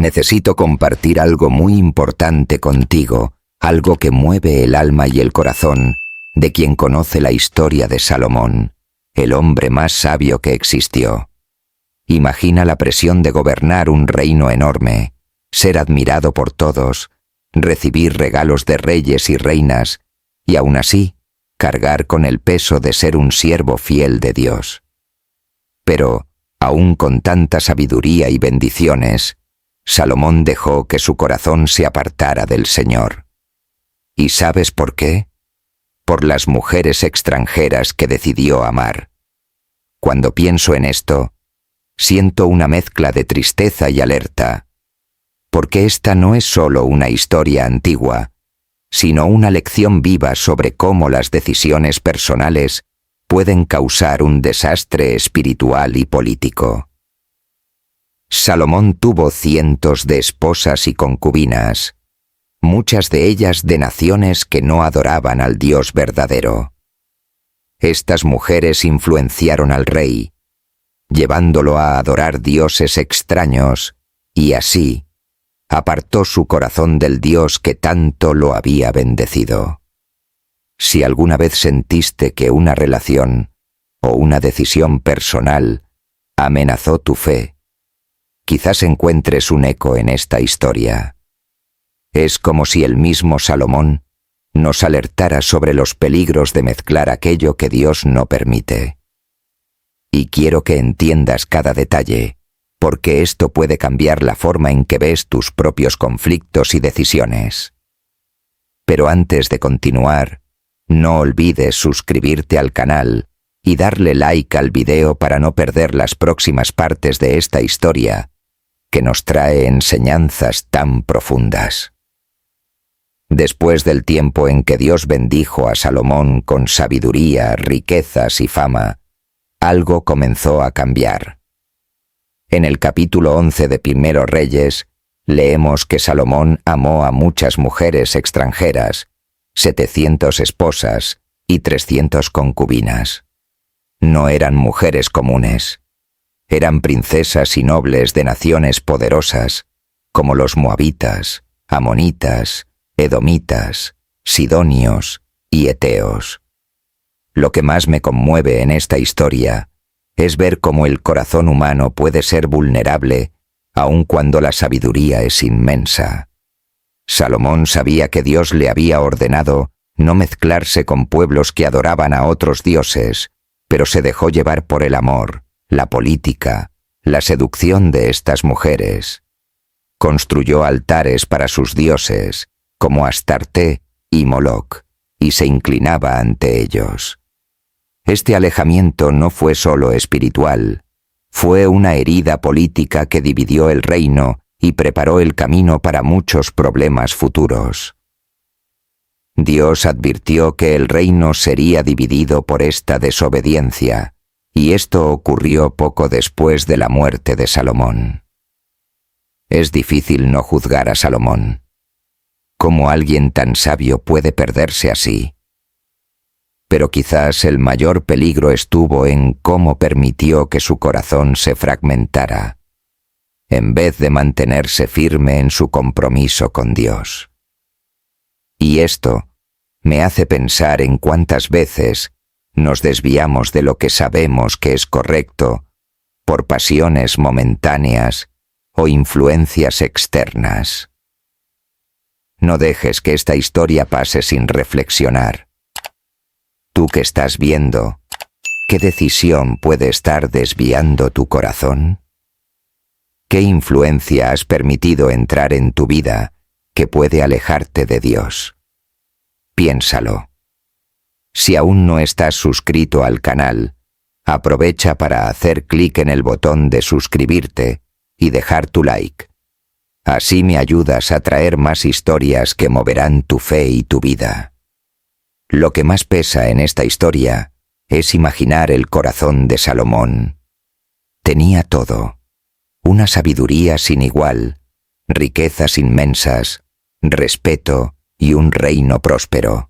necesito compartir algo muy importante contigo, algo que mueve el alma y el corazón de quien conoce la historia de Salomón, el hombre más sabio que existió. Imagina la presión de gobernar un reino enorme, ser admirado por todos, recibir regalos de reyes y reinas, y aún así, cargar con el peso de ser un siervo fiel de Dios. Pero, aún con tanta sabiduría y bendiciones, Salomón dejó que su corazón se apartara del Señor. ¿Y sabes por qué? Por las mujeres extranjeras que decidió amar. Cuando pienso en esto, siento una mezcla de tristeza y alerta, porque esta no es solo una historia antigua, sino una lección viva sobre cómo las decisiones personales pueden causar un desastre espiritual y político. Salomón tuvo cientos de esposas y concubinas, muchas de ellas de naciones que no adoraban al Dios verdadero. Estas mujeres influenciaron al rey, llevándolo a adorar dioses extraños, y así apartó su corazón del Dios que tanto lo había bendecido. Si alguna vez sentiste que una relación o una decisión personal amenazó tu fe, quizás encuentres un eco en esta historia. Es como si el mismo Salomón nos alertara sobre los peligros de mezclar aquello que Dios no permite. Y quiero que entiendas cada detalle, porque esto puede cambiar la forma en que ves tus propios conflictos y decisiones. Pero antes de continuar, no olvides suscribirte al canal y darle like al video para no perder las próximas partes de esta historia, que nos trae enseñanzas tan profundas. Después del tiempo en que Dios bendijo a Salomón con sabiduría, riquezas y fama, algo comenzó a cambiar. En el capítulo 11 de Primero Reyes, leemos que Salomón amó a muchas mujeres extranjeras, 700 esposas y 300 concubinas. No eran mujeres comunes. Eran princesas y nobles de naciones poderosas, como los moabitas, amonitas, edomitas, sidonios y eteos. Lo que más me conmueve en esta historia es ver cómo el corazón humano puede ser vulnerable aun cuando la sabiduría es inmensa. Salomón sabía que Dios le había ordenado no mezclarse con pueblos que adoraban a otros dioses, pero se dejó llevar por el amor, la política, la seducción de estas mujeres. Construyó altares para sus dioses, como Astarte y Moloc, y se inclinaba ante ellos. Este alejamiento no fue solo espiritual, fue una herida política que dividió el reino y preparó el camino para muchos problemas futuros. Dios advirtió que el reino sería dividido por esta desobediencia, y esto ocurrió poco después de la muerte de Salomón. Es difícil no juzgar a Salomón. ¿Cómo alguien tan sabio puede perderse así? Pero quizás el mayor peligro estuvo en cómo permitió que su corazón se fragmentara, en vez de mantenerse firme en su compromiso con Dios. Y esto me hace pensar en cuántas veces nos desviamos de lo que sabemos que es correcto por pasiones momentáneas o influencias externas. No dejes que esta historia pase sin reflexionar. Tú que estás viendo, ¿qué decisión puede estar desviando tu corazón? ¿Qué influencia has permitido entrar en tu vida que puede alejarte de Dios? Piénsalo. Si aún no estás suscrito al canal, aprovecha para hacer clic en el botón de suscribirte y dejar tu like. Así me ayudas a traer más historias que moverán tu fe y tu vida. Lo que más pesa en esta historia es imaginar el corazón de Salomón. Tenía todo: una sabiduría sin igual, riquezas inmensas, respeto y un reino próspero.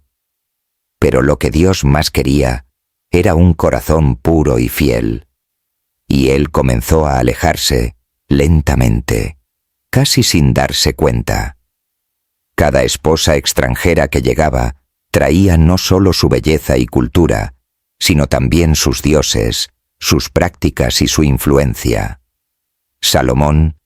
Pero lo que Dios más quería era un corazón puro y fiel. Y él comenzó a alejarse lentamente, casi sin darse cuenta. Cada esposa extranjera que llegaba traía no solo su belleza y cultura, sino también sus dioses, sus prácticas y su influencia. Salomón,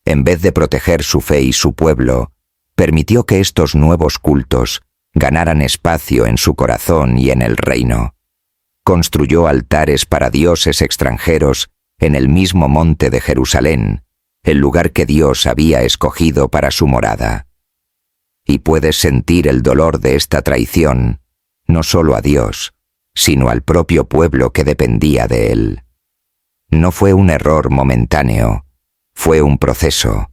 en vez de proteger su fe y su pueblo, permitió que estos nuevos cultos ganaran espacio en su corazón y en el reino. Construyó altares para dioses extranjeros en el mismo monte de Jerusalén, el lugar que Dios había escogido para su morada. Y puedes sentir el dolor de esta traición, no solo a Dios, sino al propio pueblo que dependía de él. No fue un error momentáneo, fue un proceso.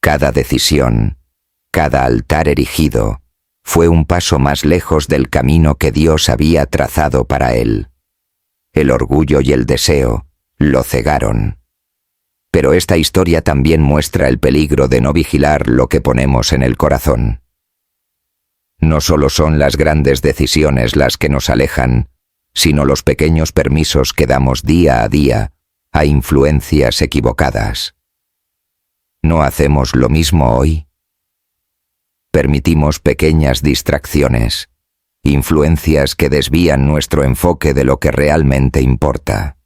Cada decisión, cada altar erigido, fue un paso más lejos del camino que Dios había trazado para él. El orgullo y el deseo lo cegaron. Pero esta historia también muestra el peligro de no vigilar lo que ponemos en el corazón. No solo son las grandes decisiones las que nos alejan, sino los pequeños permisos que damos día a día a influencias equivocadas. ¿No hacemos lo mismo hoy? Permitimos pequeñas distracciones, influencias que desvían nuestro enfoque de lo que realmente importa.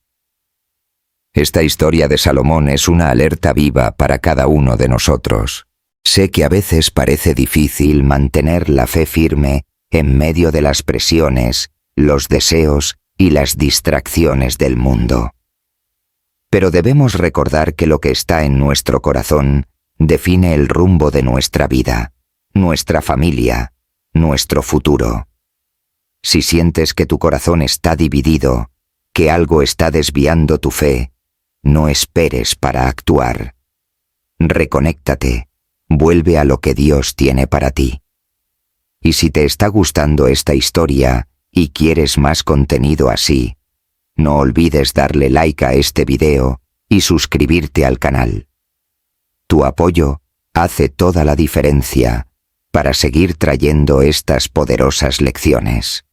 Esta historia de Salomón es una alerta viva para cada uno de nosotros. Sé que a veces parece difícil mantener la fe firme en medio de las presiones, los deseos y las distracciones del mundo. Pero debemos recordar que lo que está en nuestro corazón define el rumbo de nuestra vida, nuestra familia, nuestro futuro. Si sientes que tu corazón está dividido, que algo está desviando tu fe, no esperes para actuar. Reconéctate, vuelve a lo que Dios tiene para ti. Y si te está gustando esta historia y quieres más contenido así, no olvides darle like a este video y suscribirte al canal. Tu apoyo hace toda la diferencia para seguir trayendo estas poderosas lecciones.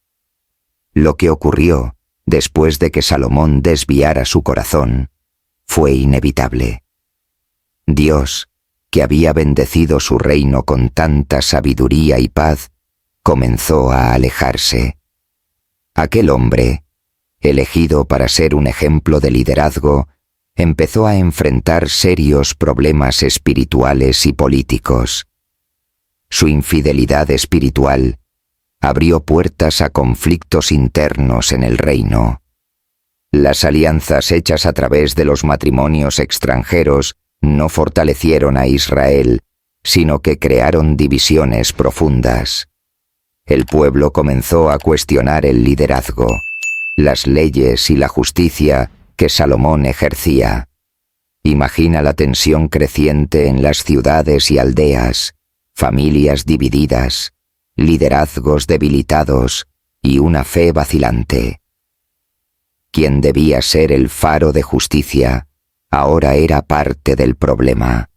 Lo que ocurrió después de que Salomón desviara su corazón fue inevitable. Dios, que había bendecido su reino con tanta sabiduría y paz, comenzó a alejarse. Aquel hombre, elegido para ser un ejemplo de liderazgo, empezó a enfrentar serios problemas espirituales y políticos. Su infidelidad espiritual abrió puertas a conflictos internos en el reino. Las alianzas hechas a través de los matrimonios extranjeros no fortalecieron a Israel, sino que crearon divisiones profundas. El pueblo comenzó a cuestionar el liderazgo, las leyes y la justicia que Salomón ejercía. Imagina la tensión creciente en las ciudades y aldeas, familias divididas, liderazgos debilitados y una fe vacilante. Quien debía ser el faro de justicia, ahora era parte del problema.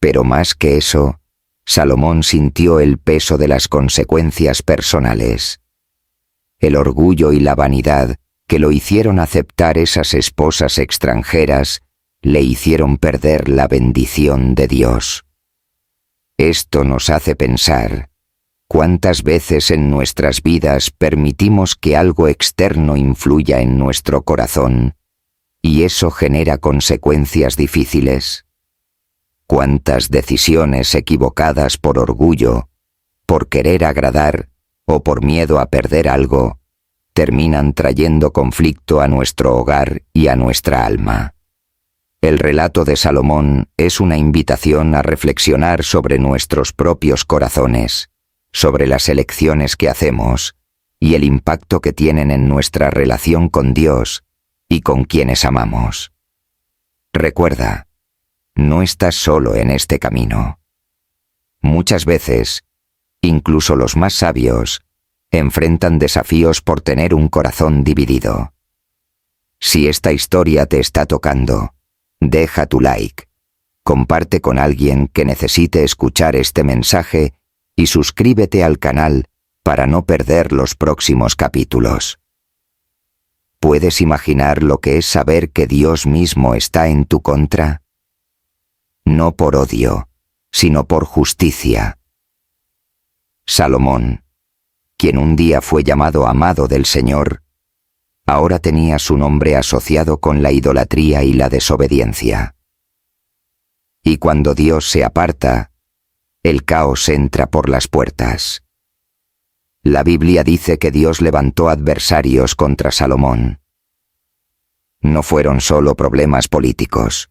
Pero más que eso, Salomón sintió el peso de las consecuencias personales. El orgullo y la vanidad que lo hicieron aceptar esas esposas extranjeras le hicieron perder la bendición de Dios. Esto nos hace pensar, ¿cuántas veces en nuestras vidas permitimos que algo externo influya en nuestro corazón y eso genera consecuencias difíciles? ¿Cuántas decisiones equivocadas por orgullo, por querer agradar o por miedo a perder algo, terminan trayendo conflicto a nuestro hogar y a nuestra alma? El relato de Salomón es una invitación a reflexionar sobre nuestros propios corazones, sobre las elecciones que hacemos y el impacto que tienen en nuestra relación con Dios y con quienes amamos. Recuerda, no estás solo en este camino. Muchas veces, incluso los más sabios, enfrentan desafíos por tener un corazón dividido. Si esta historia te está tocando, deja tu like, comparte con alguien que necesite escuchar este mensaje y suscríbete al canal para no perder los próximos capítulos. ¿Puedes imaginar lo que es saber que Dios mismo está en tu contra? no por odio, sino por justicia. Salomón, quien un día fue llamado amado del Señor, ahora tenía su nombre asociado con la idolatría y la desobediencia. Y cuando Dios se aparta, el caos entra por las puertas. La Biblia dice que Dios levantó adversarios contra Salomón. No fueron solo problemas políticos.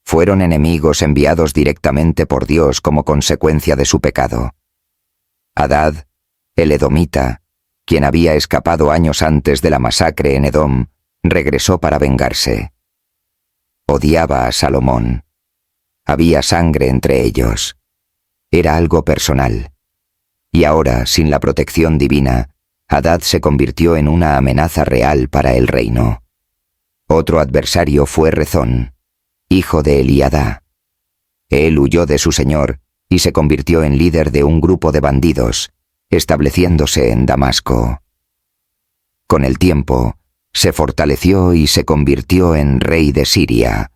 Fueron enemigos enviados directamente por Dios como consecuencia de su pecado. Hadad, el edomita, quien había escapado años antes de la masacre en Edom, regresó para vengarse. Odiaba a Salomón. Había sangre entre ellos. Era algo personal. Y ahora, sin la protección divina, Hadad se convirtió en una amenaza real para el reino. Otro adversario fue Rezón, hijo de Eliadá. Él huyó de su señor y se convirtió en líder de un grupo de bandidos, estableciéndose en Damasco. Con el tiempo, se fortaleció y se convirtió en rey de Siria,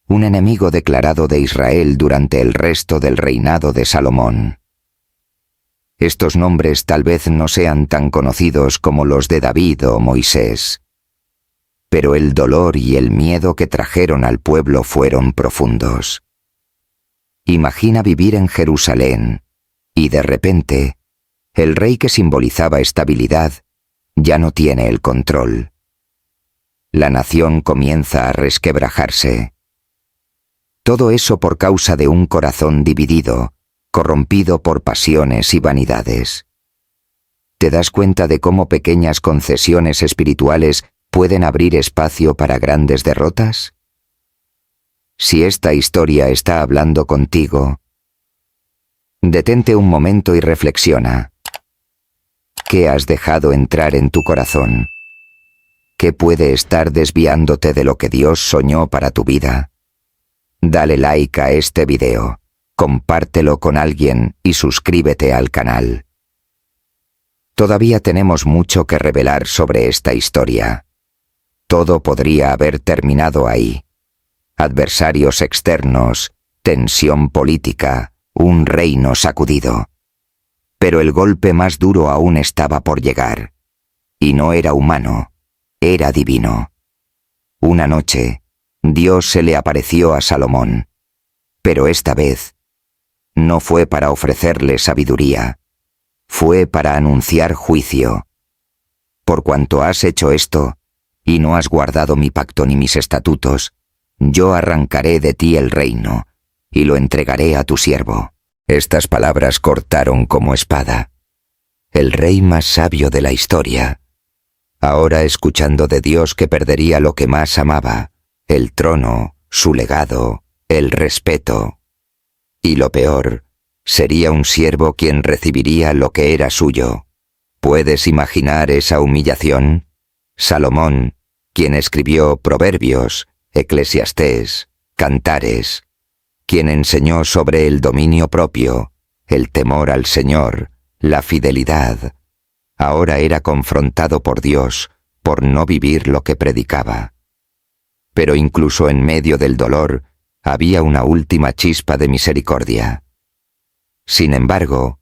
un enemigo declarado de Israel durante el resto del reinado de Salomón. Estos nombres tal vez no sean tan conocidos como los de David o Moisés, pero el dolor y el miedo que trajeron al pueblo fueron profundos. Imagina vivir en Jerusalén, y de repente, el rey que simbolizaba estabilidad ya no tiene el control. La nación comienza a resquebrajarse. Todo eso por causa de un corazón dividido, corrompido por pasiones y vanidades. ¿Te das cuenta de cómo pequeñas concesiones espirituales pueden abrir espacio para grandes derrotas? Si esta historia está hablando contigo, detente un momento y reflexiona. ¿Qué has dejado entrar en tu corazón? ¿Qué puede estar desviándote de lo que Dios soñó para tu vida? Dale like a este video, compártelo con alguien y suscríbete al canal. Todavía tenemos mucho que revelar sobre esta historia. Todo podría haber terminado ahí. Adversarios externos, tensión política, un reino sacudido. Pero el golpe más duro aún estaba por llegar. Y no era humano, era divino. Una noche, Dios se le apareció a Salomón. Pero esta vez, no fue para ofrecerle sabiduría, fue para anunciar juicio. Por cuanto has hecho esto, y no has guardado mi pacto ni mis estatutos, yo arrancaré de ti el reino, y lo entregaré a tu siervo. Estas palabras cortaron como espada. El rey más sabio de la historia, ahora escuchando de Dios que perdería lo que más amaba, el trono, su legado, el respeto. Y lo peor, sería un siervo quien recibiría lo que era suyo. ¿Puedes imaginar esa humillación? Salomón, quien escribió Proverbios, Eclesiastés, Cantares, quien enseñó sobre el dominio propio, el temor al Señor, la fidelidad, ahora era confrontado por Dios por no vivir lo que predicaba. Pero incluso en medio del dolor, había una última chispa de misericordia. Sin embargo,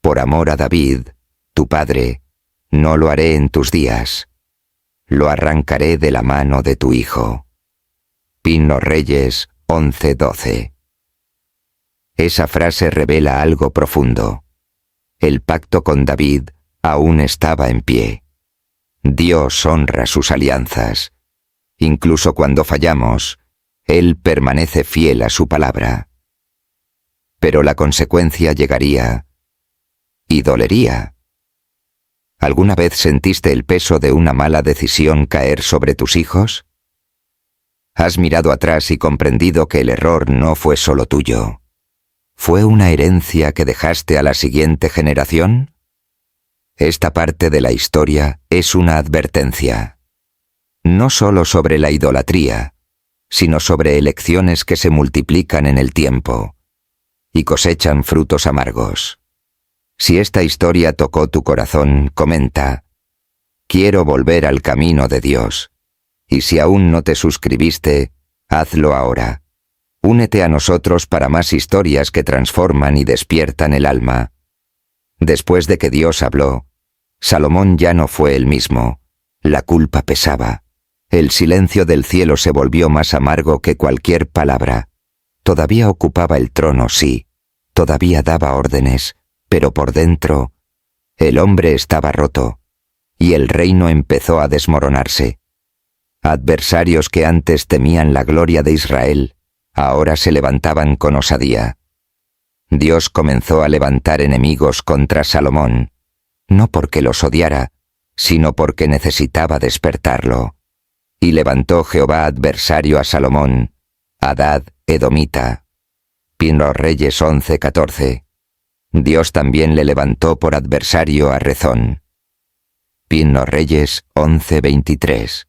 por amor a David, tu padre, no lo haré en tus días. Lo arrancaré de la mano de tu hijo. Pin Reyes 11:12. Esa frase revela algo profundo. El pacto con David aún estaba en pie. Dios honra sus alianzas. Incluso cuando fallamos, Él permanece fiel a su palabra. Pero la consecuencia llegaría y dolería. ¿Alguna vez sentiste el peso de una mala decisión caer sobre tus hijos? ¿Has mirado atrás y comprendido que el error no fue solo tuyo? ¿Fue una herencia que dejaste a la siguiente generación? Esta parte de la historia es una advertencia. No solo sobre la idolatría, sino sobre elecciones que se multiplican en el tiempo y cosechan frutos amargos. Si esta historia tocó tu corazón, comenta: quiero volver al camino de Dios. Y si aún no te suscribiste, hazlo ahora. Únete a nosotros para más historias que transforman y despiertan el alma. Después de que Dios habló, Salomón ya no fue el mismo. La culpa pesaba. El silencio del cielo se volvió más amargo que cualquier palabra. Todavía ocupaba el trono, sí. Todavía daba órdenes, pero por dentro, el hombre estaba roto, y el reino empezó a desmoronarse. Adversarios que antes temían la gloria de Israel, ahora se levantaban con osadía. Dios comenzó a levantar enemigos contra Salomón, no porque los odiara, sino porque necesitaba despertarlo. Y levantó Jehová adversario a Salomón, Hadad Edomita. Primero Reyes 11:14. Dios también le levantó por adversario a Rezón. Primero Reyes 11:23.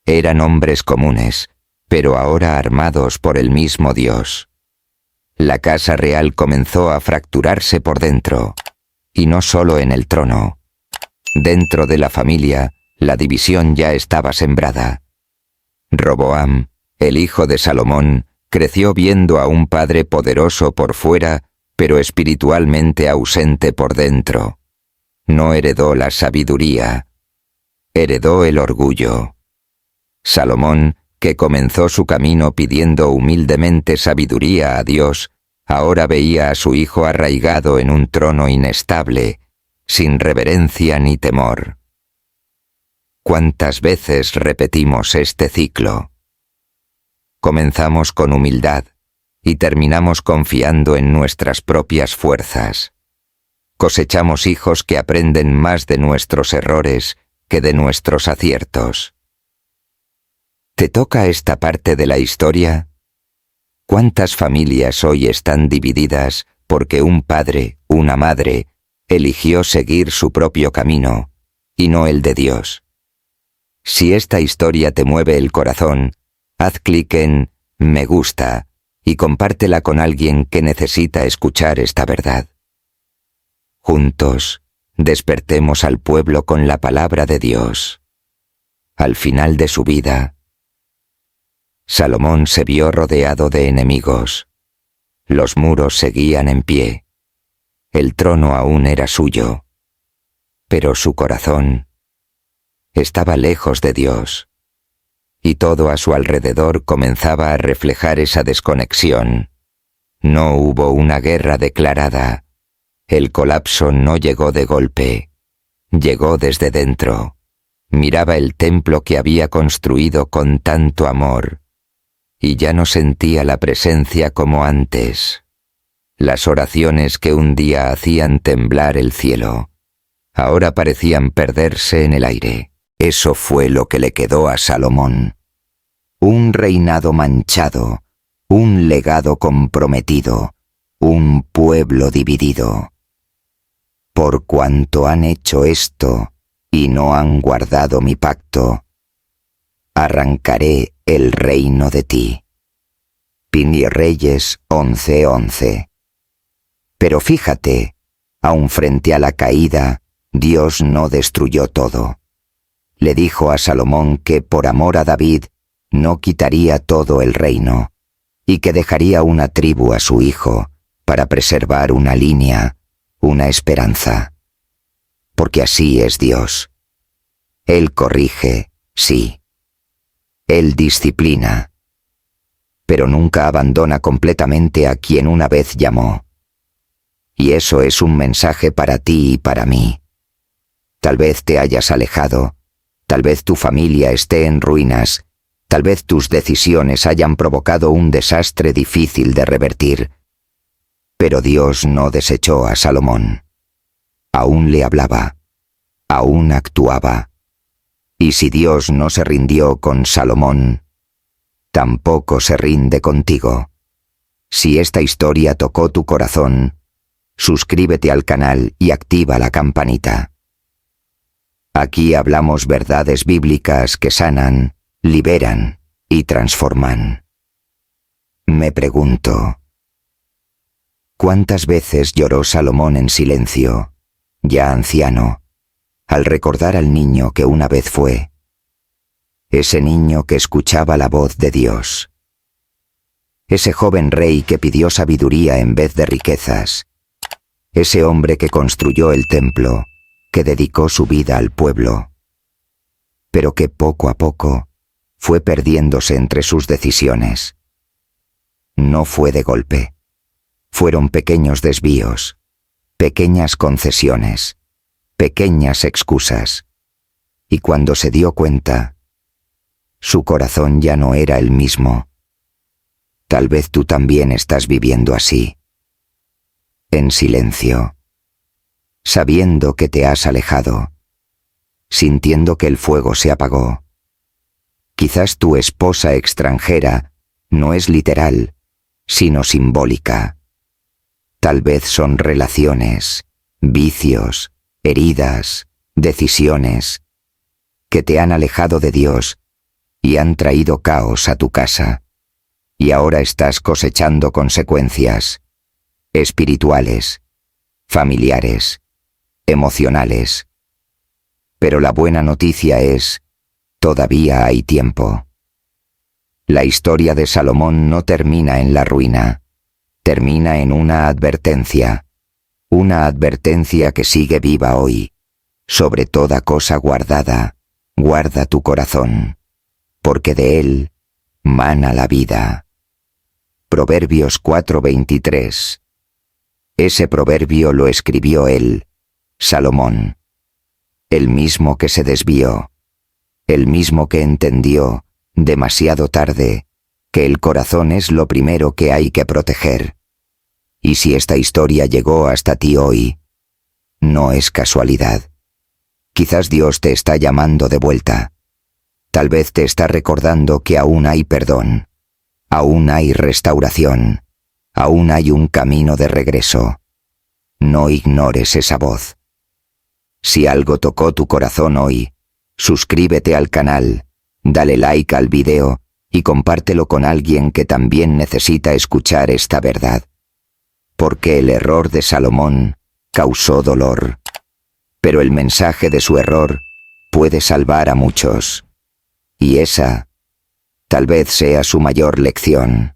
Eran hombres comunes, pero ahora armados por el mismo Dios. La casa real comenzó a fracturarse por dentro, y no solo en el trono. Dentro de la familia, la división ya estaba sembrada. Roboam, el hijo de Salomón, creció viendo a un padre poderoso por fuera, pero espiritualmente ausente por dentro. No heredó la sabiduría, heredó el orgullo. Salomón, que comenzó su camino pidiendo humildemente sabiduría a Dios, ahora veía a su hijo arraigado en un trono inestable, sin reverencia ni temor. ¿Cuántas veces repetimos este ciclo? Comenzamos con humildad y terminamos confiando en nuestras propias fuerzas. Cosechamos hijos que aprenden más de nuestros errores que de nuestros aciertos. ¿Te toca esta parte de la historia? ¿Cuántas familias hoy están divididas porque un padre, una madre, eligió seguir su propio camino y no el de Dios? Si esta historia te mueve el corazón, haz clic en Me gusta y compártela con alguien que necesita escuchar esta verdad. Juntos, despertemos al pueblo con la palabra de Dios. Al final de su vida, Salomón se vio rodeado de enemigos. Los muros seguían en pie. El trono aún era suyo, pero su corazón estaba lejos de Dios, y todo a su alrededor comenzaba a reflejar esa desconexión. No hubo una guerra declarada. El colapso no llegó de golpe, llegó desde dentro. Miraba el templo que había construido con tanto amor, y ya no sentía la presencia como antes. Las oraciones que un día hacían temblar el cielo, ahora parecían perderse en el aire. Eso fue lo que le quedó a Salomón. Un reinado manchado, un legado comprometido, un pueblo dividido. Por cuanto han hecho esto y no han guardado mi pacto, arrancaré el reino de ti. Primero Reyes 11:11. Pero fíjate, aun frente a la caída, Dios no destruyó todo. Le dijo a Salomón que por amor a David no quitaría todo el reino, y que dejaría una tribu a su hijo para preservar una línea, una esperanza. Porque así es Dios. Él corrige, sí. Él disciplina, pero nunca abandona completamente a quien una vez llamó. Y eso es un mensaje para ti y para mí. Tal vez te hayas alejado, tal vez tu familia esté en ruinas, tal vez tus decisiones hayan provocado un desastre difícil de revertir. Pero Dios no desechó a Salomón. Aún le hablaba, aún actuaba. Y si Dios no se rindió con Salomón, tampoco se rinde contigo. Si esta historia tocó tu corazón, suscríbete al canal y activa la campanita. Aquí hablamos verdades bíblicas que sanan, liberan y transforman. Me pregunto, ¿cuántas veces lloró Salomón en silencio, ya anciano, al recordar al niño que una vez fue? Ese niño que escuchaba la voz de Dios. ese joven rey que pidió sabiduría en vez de riquezas, ese hombre que construyó el templo, que dedicó su vida al pueblo, pero que poco a poco fue perdiéndose entre sus decisiones. No fue de golpe. Fueron pequeños desvíos, pequeñas concesiones, pequeñas excusas. Y cuando se dio cuenta, su corazón ya no era el mismo. Tal vez tú también estás viviendo así, en silencio, sabiendo que te has alejado, sintiendo que el fuego se apagó. Quizás tu esposa extranjera no es literal, sino simbólica. Tal vez son relaciones, vicios, heridas, decisiones, que te han alejado de Dios y han traído caos a tu casa. Y ahora estás cosechando consecuencias espirituales, familiares, emocionales. Pero la buena noticia es, todavía hay tiempo. La historia de Salomón no termina en la ruina, termina en una advertencia que sigue viva hoy. Sobre toda cosa guardada, guarda tu corazón, porque de él mana la vida. Proverbios 4:23. Ese proverbio lo escribió él, Salomón, el mismo que se desvió, el mismo que entendió, demasiado tarde, que el corazón es lo primero que hay que proteger. Y si esta historia llegó hasta ti hoy, no es casualidad. Quizás Dios te está llamando de vuelta. Tal vez te está recordando que aún hay perdón, aún hay restauración, aún hay un camino de regreso. No ignores esa voz. Si algo tocó tu corazón hoy, suscríbete al canal, dale like al video y compártelo con alguien que también necesita escuchar esta verdad. Porque el error de Salomón causó dolor, pero el mensaje de su error puede salvar a muchos. Y esa, tal vez sea su mayor lección.